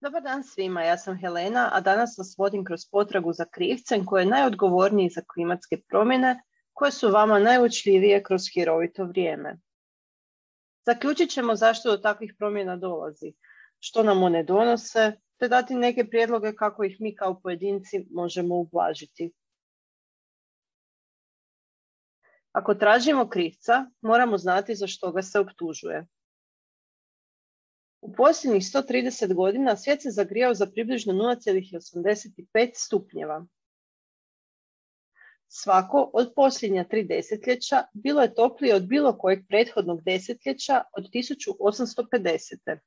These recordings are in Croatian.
Dobar dan svima, ja sam Helena, a danas vas vodim kroz potragu za krivcem koji je najodgovorniji za klimatske promjene koje su vama najuočljivije kroz hirovito vrijeme. Zaključit ćemo zašto do takvih promjena dolazi, što nam one donose, te dati neke prijedloge kako ih mi kao pojedinci možemo ublažiti. Ako tražimo krivca, moramo znati za što ga se optužuje. U posljednjih 130 godina svijet se zagrijao za približno 0,85 stupnjeva. Svako od posljednja 3 desetljeća bilo je toplije od bilo kojeg prethodnog desetljeća od 1850.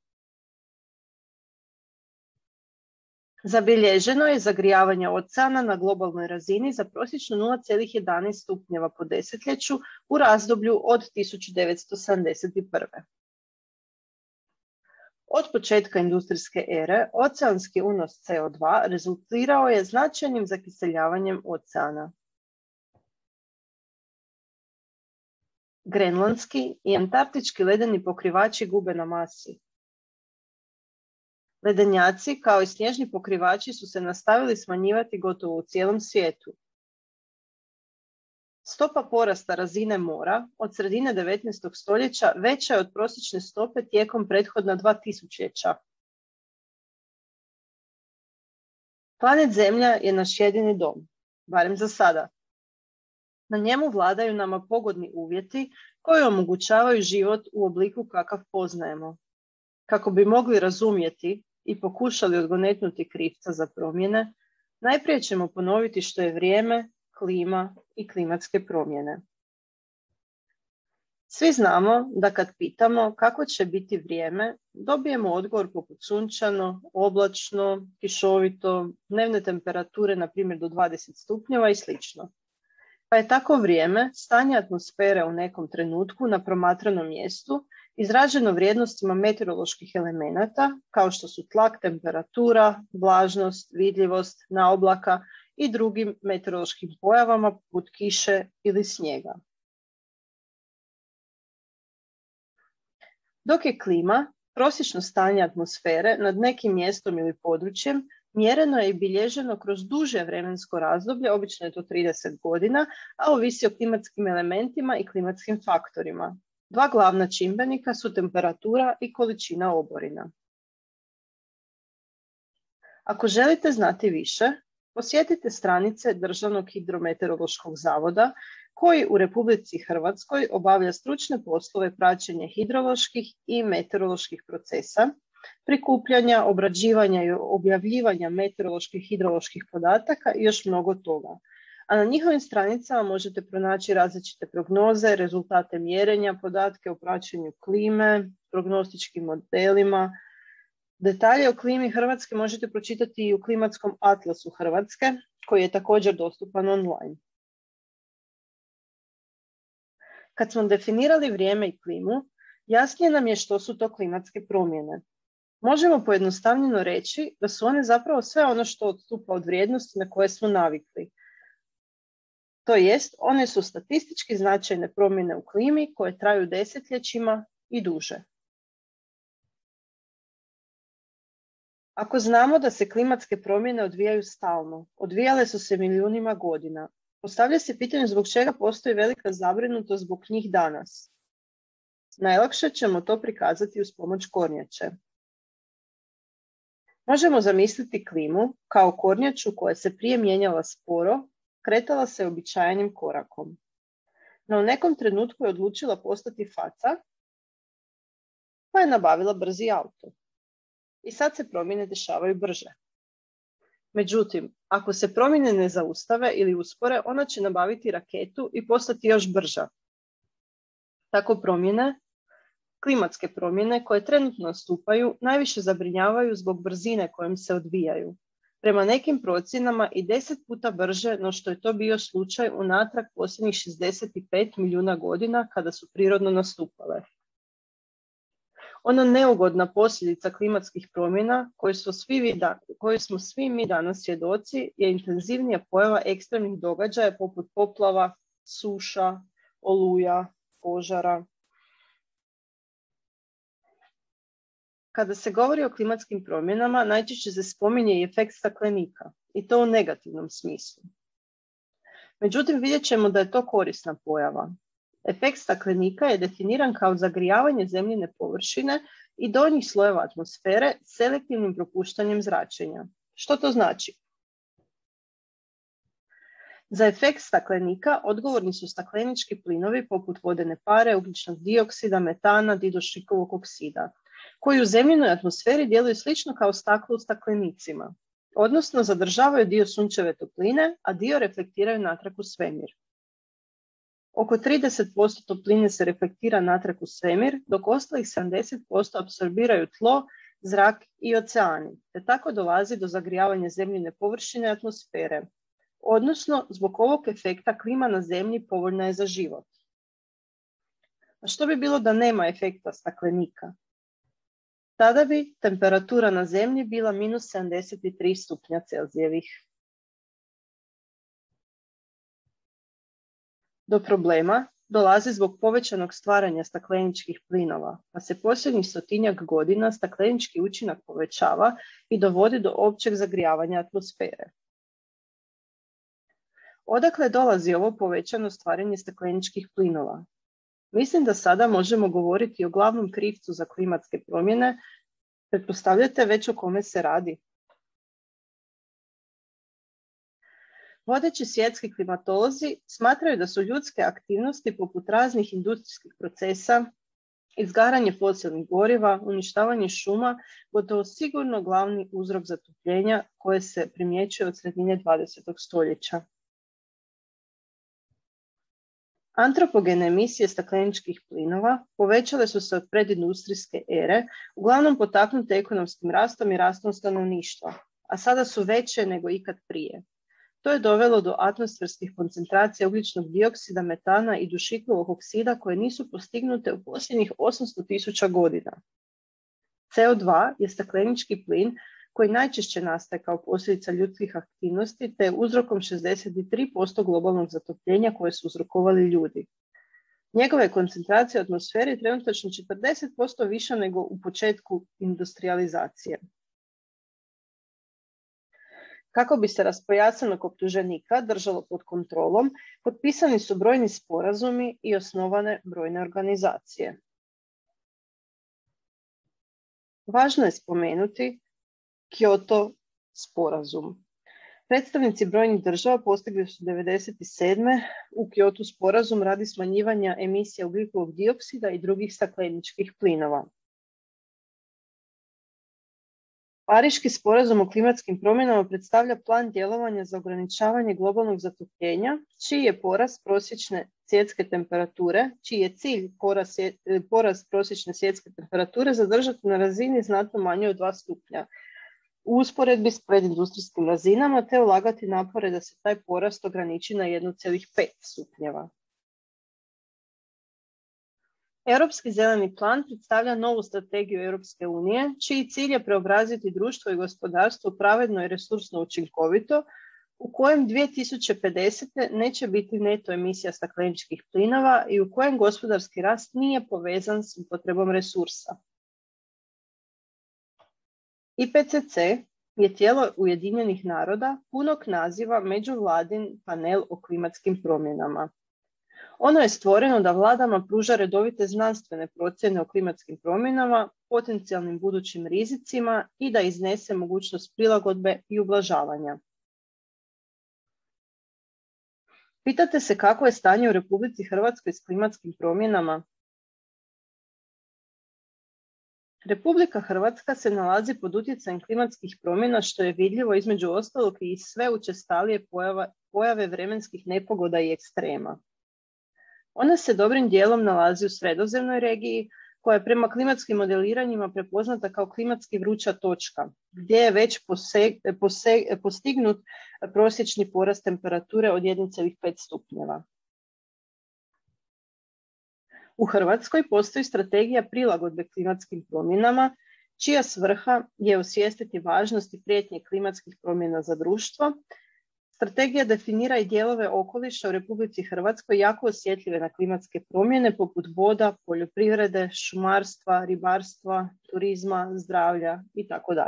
Zabilježeno je zagrijavanje oceana na globalnoj razini za prosječno 0,11 stupnjeva po desetljeću u razdoblju od 1971. Od početka industrijske ere, oceanski unos CO2 rezultirao je značajnim zakiseljavanjem oceana. Grenlandski i antarktički ledeni pokrivači gube na masi. Ledenjaci, kao i snježni pokrivači, su se nastavili smanjivati gotovo u cijelom svijetu. Stopa porasta razine mora od sredine 19. stoljeća veća je od prosječne stope tijekom prethodna 2 tisućljeća. Planet Zemlja je naš jedini dom, barem za sada. Na njemu vladaju nama pogodni uvjeti koji omogućavaju život u obliku kakav poznajemo. Kako bi mogli razumjeti i pokušali odgonetnuti krivca za promjene, najprije ćemo ponoviti što je vrijeme, klima i klimatske promjene. Svi znamo da kad pitamo kako će biti vrijeme, dobijemo odgovor poput sunčano, oblačno, kišovito, dnevne temperature na primjer do 20 stupnjeva i sl. Pa je tako vrijeme stanje atmosfere u nekom trenutku na promatranom mjestu izraženo vrijednostima meteoroloških elemenata kao što su tlak, temperatura, vlažnost, vidljivost, naoblaka i drugim meteorološkim pojavama poput kiše ili snijega. Dok je klima, prosječno stanje atmosfere nad nekim mjestom ili područjem, mjereno je i bilježeno kroz duže vremensko razdoblje, obično je to 30 godina, a ovisi o klimatskim elementima i klimatskim faktorima. 2 glavna čimbenika su temperatura i količina oborina. Ako želite znati više, posjetite stranice Državnog hidrometeorološkog zavoda koji u Republici Hrvatskoj obavlja stručne poslove praćenja hidroloških i meteoroloških procesa, prikupljanja, obrađivanja i objavljivanja meteoroloških i hidroloških podataka i još mnogo toga. A na njihovim stranicama možete pronaći različite prognoze, rezultate mjerenja, podatke o praćenju klime, prognostičkim modelima. Detalje o klimi Hrvatske možete pročitati i u klimatskom atlasu Hrvatske, koji je također dostupan online. Kad smo definirali vrijeme i klimu, jasnije nam je što su to klimatske promjene. Možemo pojednostavljeno reći da su one zapravo sve ono što odstupa od vrijednosti na koje smo navikli. To jest, one su statistički značajne promjene u klimi koje traju desetljećima i duže. Ako znamo da se klimatske promjene odvijaju stalno, odvijale su se milijunima godina, postavlja se pitanje zbog čega postoji velika zabrinutost zbog njih danas. Najlakše ćemo to prikazati uz pomoć kornjače. Možemo zamisliti klimu kao kornjaču koja se prije mijenjala sporo, kretala se uobičajenim korakom. No u nekom trenutku je odlučila postati faca, pa je nabavila brzi auto. I sad se promjene dešavaju brže. Međutim, ako se promjene ne zaustave ili uspore, ona će nabaviti raketu i postati još brža. Tako promjene, klimatske promjene koje trenutno nastupaju, najviše zabrinjavaju zbog brzine kojom se odvijaju. Prema nekim procjenama i 10 puta brže no što je to bio slučaj unatrag posljednjih 65 milijuna godina kada su prirodno nastupale. Ona neugodna posljedica klimatskih promjena koju smo svi mi danas svjedoci je intenzivnija pojava ekstremnih događaja poput poplava, suša, oluja, požara. Kada se govori o klimatskim promjenama, najčešće se spominje i efekt staklenika, i to u negativnom smislu. Međutim, vidjet ćemo da je to korisna pojava. Efekt staklenika je definiran kao zagrijavanje zemljine površine i donjih slojeva atmosfere selektivnim propuštanjem zračenja. Što to znači? Za efekt staklenika odgovorni su staklenički plinovi poput vodene pare, ugljičnog dioksida, metana, didušikovog oksida, koji u zemljinoj atmosferi djeluju slično kao staklo u staklenicima, odnosno zadržavaju dio sunčeve topline, a dio reflektiraju natrag u svemir. Oko 30% topline se reflektira natrag u svemir, dok ostalih 70% apsorbiraju tlo, zrak i oceani, te tako dolazi do zagrijavanja zemljine površine i atmosfere. Odnosno, zbog ovog efekta klima na zemlji povoljna je za život. A što bi bilo da nema efekta staklenika? Tada bi temperatura na zemlji bila minus 73 stupnja Celzijevih. Do problema dolazi zbog povećanog stvaranja stakleničkih plinova, pa se posljednjih 100-tinjak godina staklenički učinak povećava i dovodi do općeg zagrijavanja atmosfere. Odakle dolazi ovo povećano stvaranje stakleničkih plinova? Mislim da sada možemo govoriti o glavnom krivcu za klimatske promjene. Pretpostavljate već o kome se radi? Vodeći svjetski klimatolozi smatraju da su ljudske aktivnosti poput raznih industrijskih procesa, izgaranje fosilnih goriva, uništavanje šuma, gotovo sigurno glavni uzrok zatopljenja koje se primjećuje od sredine 20. stoljeća. Antropogene emisije stakleničkih plinova povećale su se od predindustrijske ere, uglavnom potaknute ekonomskim rastom i rastom stanovništva, a sada su veće nego ikad prije. To je dovelo do atmosferskih koncentracija ugljičnog dioksida, metana i dušikovog oksida koje nisu postignute u posljednjih 800.000 godina. CO2 je staklenički plin koji najčešće nastaje kao posljedica ljudskih aktivnosti te je uzrokom 63% globalnog zatopljenja koje su uzrokovali ljudi. Njegove koncentracije u atmosferi trenutačno 40% više nego u početku industrijalizacije. Kako bi se raspojacanog optuženika držalo pod kontrolom, potpisani su brojni sporazumi i osnovane brojne organizacije. Važno je spomenuti Kyoto sporazum. Predstavnici brojnih država postigli su 1997. u Kyoto sporazum radi smanjivanja emisija ugljikovog dioksida i drugih stakleničkih plinova. Pariški sporazum o klimatskim promjenama predstavlja plan djelovanja za ograničavanje globalnog zatopljenja, čiji je porast prosječne svjetske temperature, čiji je cilj porast prosječne svjetske temperature zadržati na razini znatno manje od 2 stupnja, u usporedbi s predindustrijskim razinama, te ulagati napore da se taj porast ograniči na 1,5 stupnjeva. Europski zeleni plan predstavlja novu strategiju Europske unije, čiji cilj je preobraziti društvo i gospodarstvo pravedno i resursno učinkovito, u kojem 2050. neće biti neto emisija stakleničkih plinova i u kojem gospodarski rast nije povezan s upotrebom resursa. IPCC je tijelo Ujedinjenih naroda punog naziva Međuvladin panel o klimatskim promjenama. Ono je stvoreno da vladama pruža redovite znanstvene procjene o klimatskim promjenama, potencijalnim budućim rizicima i da iznese mogućnost prilagodbe i ublažavanja. Pitate se kako je stanje u Republici Hrvatskoj s klimatskim promjenama? Republika Hrvatska se nalazi pod utjecajem klimatskih promjena, što je vidljivo između ostalog i sve učestalije pojave vremenskih nepogoda i ekstrema. Ona se dobrim dijelom nalazi u sredozemnoj regiji, koja je prema klimatskim modeliranjima prepoznata kao klimatski vruća točka, gdje je već postignut prosječni porast temperature od 1,5 stupnjeva. U Hrvatskoj postoji strategija prilagodbe klimatskim promjenama, čija svrha je osvijestiti važnost i prijetnje klimatskih promjena za društvo, Strategija definira i dijelove okoliša u Republici Hrvatskoj jako osjetljive na klimatske promjene poput voda, poljoprivrede, šumarstva, ribarstva, turizma, zdravlja itd.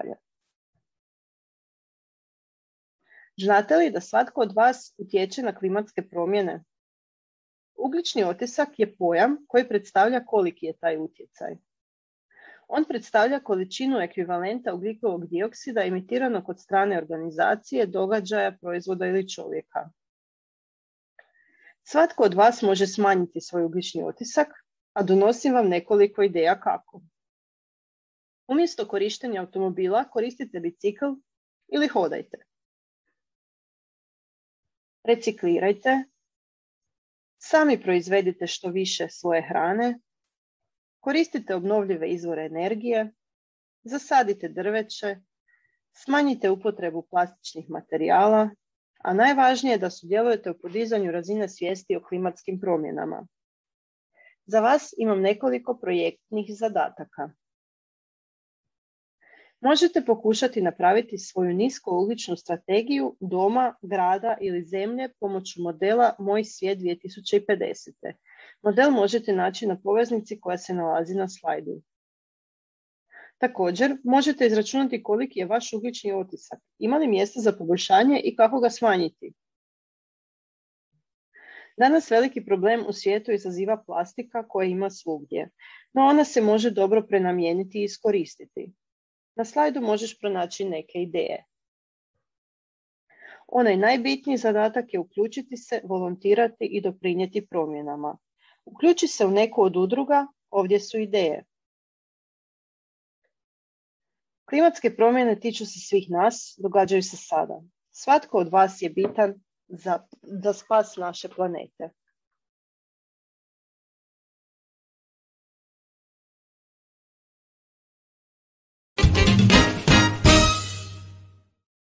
Znate li da svatko od vas utječe na klimatske promjene? Ugljični otisak je pojam koji predstavlja koliki je taj utjecaj. On predstavlja količinu ekvivalenta ugljikovog dioksida emitiranog od strane organizacije, događaja, proizvoda ili čovjeka. Svatko od vas može smanjiti svoj ugljični otisak, a donosim vam nekoliko ideja kako. Umjesto korištenja automobila koristite bicikl ili hodajte. Reciklirajte. Sami proizvedite što više svoje hrane. Koristite obnovljive izvore energije, zasadite drveće, smanjite upotrebu plastičnih materijala, a najvažnije je da sudjelujete u podizanju razine svijesti o klimatskim promjenama. Za vas imam nekoliko projektnih zadataka. Možete pokušati napraviti svoju niskougljičnu strategiju doma, grada ili zemlje pomoću modela Moj svijet 2050. Model možete naći na poveznici koja se nalazi na slajdu. Također, možete izračunati koliki je vaš ugljični otisak, ima li mjesta za poboljšanje i kako ga smanjiti. Danas veliki problem u svijetu izaziva plastika koja ima svugdje, no ona se može dobro prenamijeniti i iskoristiti. Na slajdu možeš pronaći neke ideje. Onaj najbitniji zadatak je uključiti se, volontirati i doprinijeti promjenama. Uključi se u neku od udruga, ovdje su ideje. Klimatske promjene tiču se svih nas, događaju se sada. Svatko od vas je bitan za spas naše planete.